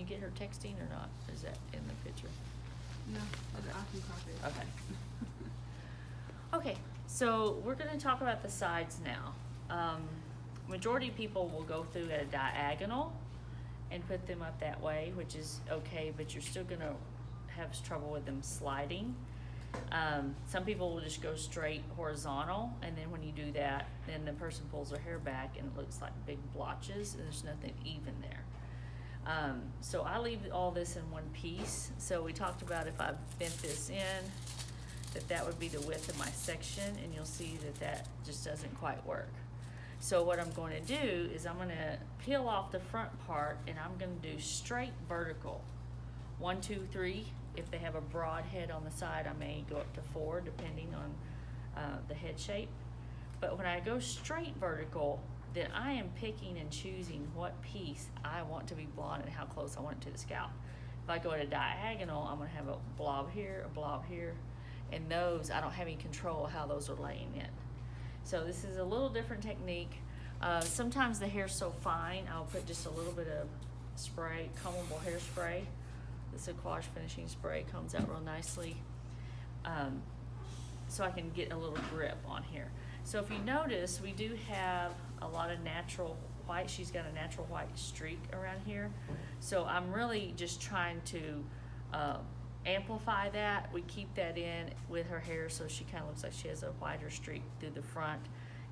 you get her texting or not? Is that in the picture? No, I can copy it. Okay. Okay, so we're gonna talk about the sides now. Majority of people will go through at a diagonal and put them up that way, which is okay, but you're still gonna have trouble with them sliding. Some people will just go straight horizontal, and then when you do that, then the person pulls their hair back and it looks like big blotches and there's nothing even there. So I leave all this in one piece. So we talked about if I bent this in, that would be the width of my section, and you'll see that just doesn't quite work. So what I'm going to do is I'm going to peel off the front part, and I'm going to do straight vertical. 1, 2, 3. If they have a broad head on the side, I may go up to 4 depending on the head shape. But when I go straight vertical, then I am picking and choosing what piece I want to be blonde and how close I want it to the scalp. If I go at a diagonal, I'm going to have a blob here, and those, I don't have any control of how those are laying in. So this is a little different technique. Sometimes the hair's so fine, I'll put just a little bit of spray, combable hairspray. The Aquage finishing spray comes out real nicely. So I can get a little grip on here. So if you notice, we do have a lot of natural white. She's got a natural white streak around here. So I'm really just trying to amplify that. We keep that in with her hair so she kind of looks like she has a whiter streak through the front.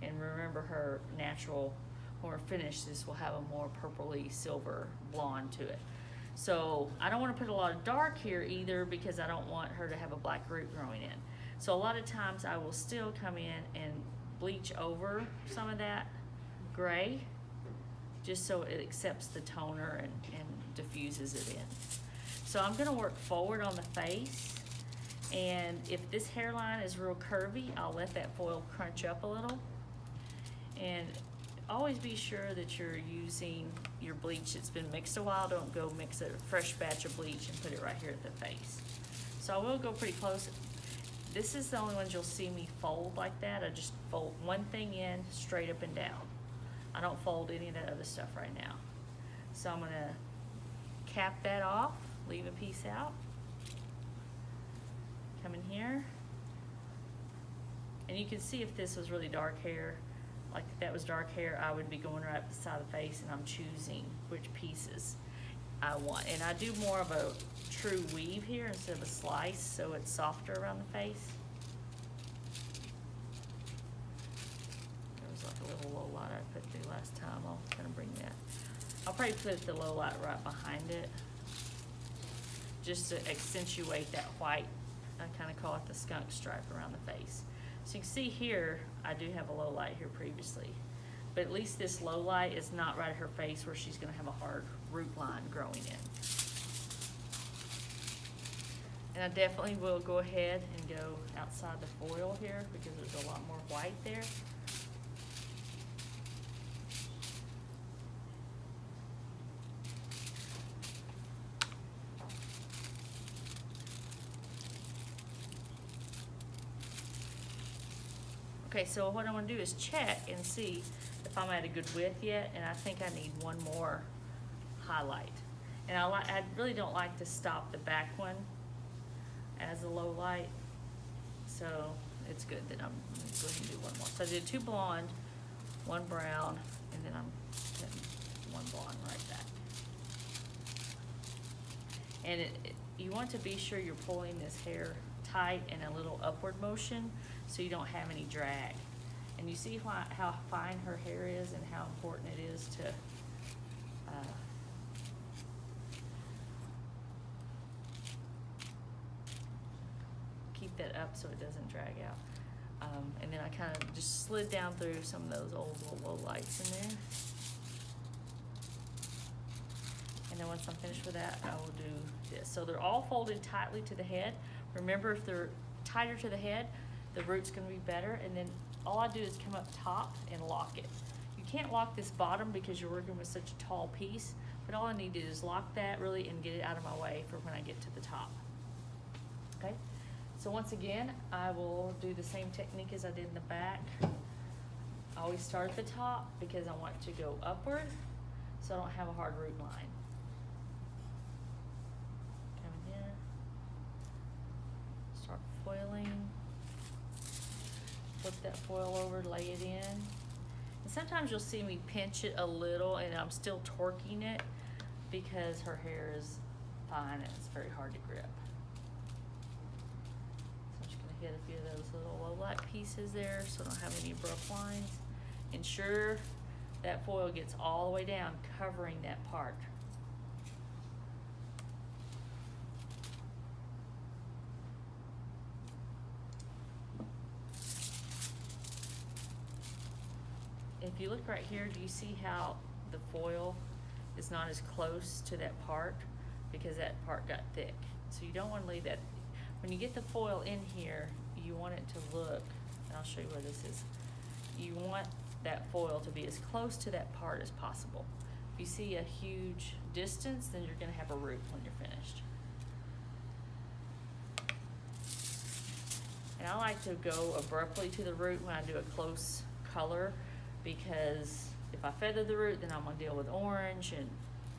And remember, her natural, when we're finished, this will have a more purpley silver blonde to it. So I don't want to put a lot of dark here either, because I don't want her to have a black root growing in. So a lot of times I will still come in and bleach over some of that gray, just so it accepts the toner and diffuses it in. So I'm gonna work forward on the face, and if this hairline is real curvy, I'll let that foil crunch up a little. And always be sure that you're using your bleach that's been mixed a while. Don't go mix a fresh batch of bleach and put it right here at the face. So I will go pretty close. This is the only ones you'll see me fold like that. I just fold one thing in straight up and down. I don't fold any of that other stuff right now. So I'm gonna cap that off, leave a piece out. Come in here. And you can see if this was really dark hair, like if that was dark hair, I would be going right beside the face, and I'm choosing which pieces I want. And I do more of a true weave here instead of a slice, so it's softer around the face. There was like a little low light I put through last time. I'll kind of bring that. I'll probably put the low light right behind it, just to accentuate that white. I kind of call it the skunk stripe around the face. So you can see here, I do have a low light here previously, but at least this low light is not right at her face where she's gonna have a hard root line growing in. And I definitely will go ahead and go outside the foil here, because there's a lot more white there. Okay, so what I want to do is check and see if I'm at a good width yet, and I think I need one more highlight. And I really don't like to stop the back one as a low light, so it's good that I'm going to go ahead and do one more. So I did 2 blonde, 1 brown, and then I'm putting 1 blonde right back. And you want to be sure you're pulling this hair tight and a little upward motion, so you don't have any drag. And you see how fine her hair is and how important it is to keep that up so it doesn't drag out. And then I kind of just slid down through some of those old little low lights in there. And then once I'm finished with that, I will do this. So they're all folded tightly to the head. Remember, if they're tighter to the head, the root's gonna be better. And then all I do is come up top and lock it. You can't lock this bottom because you're working with such a tall piece, but all I need to do is lock that really and get it out of my way for when I get to the top. Okay, so once again, I will do the same technique as I did in the back. I always start at the top because I want to go upward so I don't have a hard root line. start foiling. Flip that foil over, lay it in. And sometimes you'll see me pinch it a little and I'm still torquing it because her hair is fine and it's very hard to grip. So I'm just gonna hit a few of those little low light pieces there so I don't have any abrupt lines. Ensure that foil gets all the way down, covering that part. If you look right here, do you see how the foil is not as close to that part? Because that part got thick. So you don't want to leave that. When you get the foil in here, you want it to look, and I'll show you where this is. You want that foil to be as close to that part as possible. If you see a huge distance, then you're gonna have a root when you're finished. And I like to go abruptly to the root when I do a close color, because if I feather the root, then I'm gonna deal with orange, and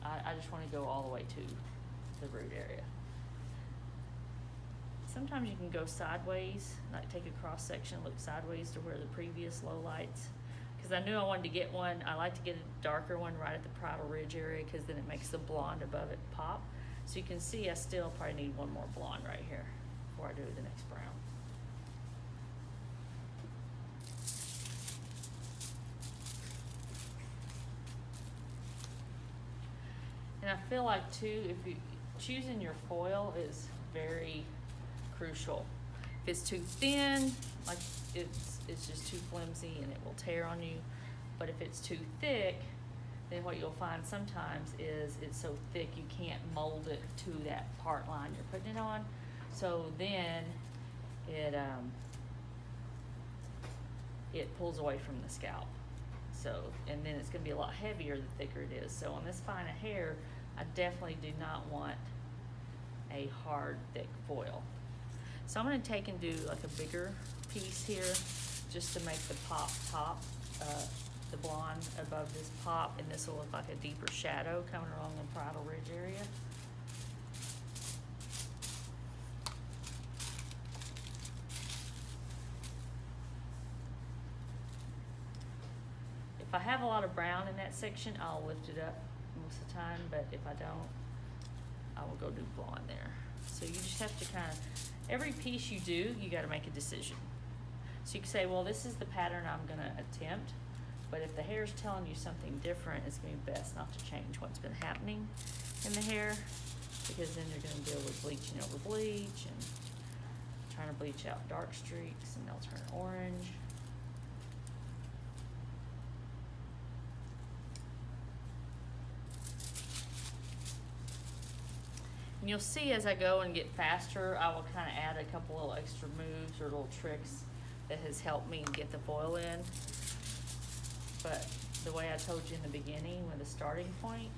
I just wanna go all the way to the root area. Sometimes you can go sideways, like take a cross section, look sideways to where the previous low lights, because I knew I wanted to get one. I like to get a darker one right at the Bridal Ridge area, because then it makes the blonde above it pop. So you can see I still probably need one more blonde right here before I do the next brown. And I feel like too, if you choosing your foil is very crucial. If it's too thin, like it's just too flimsy and it will tear on you. But if it's too thick, then what you'll find sometimes is it's so thick you can't mold it to that part line you're putting it on. So then it pulls away from the scalp. So, and then it's gonna be a lot heavier the thicker it is. So on this fine a hair, I definitely do not want a hard, thick foil. So I'm gonna take and do like a bigger piece here, just to make the top, the blonde above this pop, and this will look like a deeper shadow coming along the Bridal Ridge area. If I have a lot of brown in that section, I'll lift it up most of the time, but if I don't, I will go do blonde there. So you just have to kind of, every piece you do, you gotta make a decision. So you can say, well, this is the pattern I'm gonna attempt, but if the hair's telling you something different, it's gonna be best not to change what's been happening in the hair, because then you're gonna deal with bleaching over bleach and trying to bleach out dark streaks, and they'll turn orange. And you'll see as I go and get faster, I will kind of add a couple little extra moves or little tricks that has helped me get the foil in. But the way I told you in the beginning with the starting point,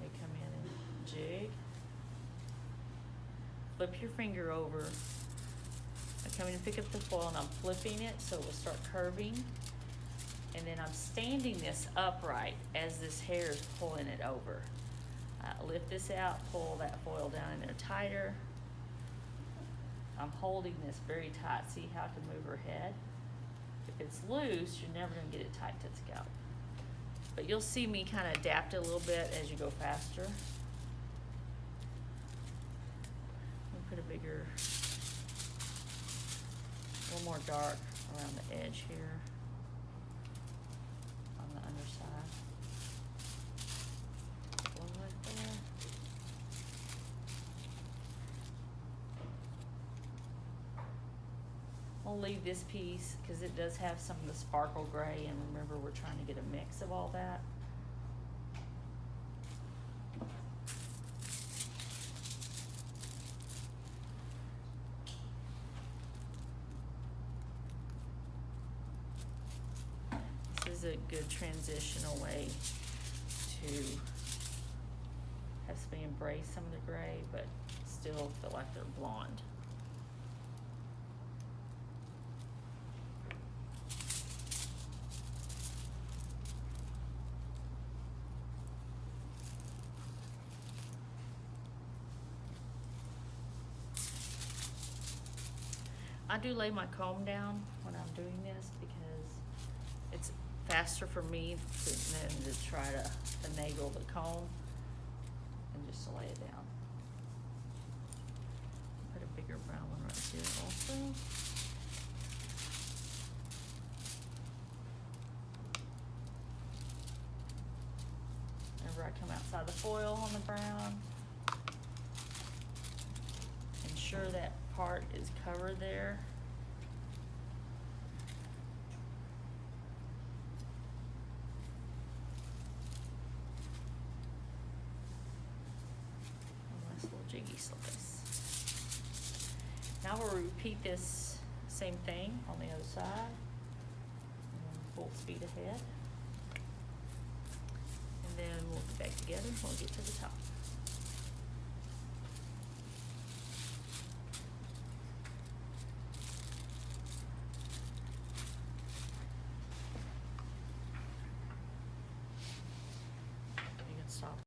they come in and jig. Flip your finger over. I come in and pick up the foil and I'm flipping it so it will start curving. And then I'm standing this upright as this hair is pulling it over. Lift this out, pull that foil down in there tighter. I'm holding this very tight. See how I can move her head? If it's loose, you're never gonna get it tight to the scalp. But you'll see me kind of adapt it a little bit as you go faster. I'll put a bigger, a little more dark around the edge here on the underside. I'll leave this piece because it does have some of the sparkle gray, and remember we're trying to get a mix of all that. This is a good transitional way to have somebody embrace some of the gray, but still feel like they're blonde. I do lay my comb down when I'm doing this because it's faster for me than to try to finagle the comb and just to lay it down. Put a bigger brown one right here also. Whenever I come outside the foil on the brown, ensure that part is covered there. A nice little jiggy slice. Now we'll repeat this same thing on the other side. And full speed ahead. And then we'll get back together when we get to the top.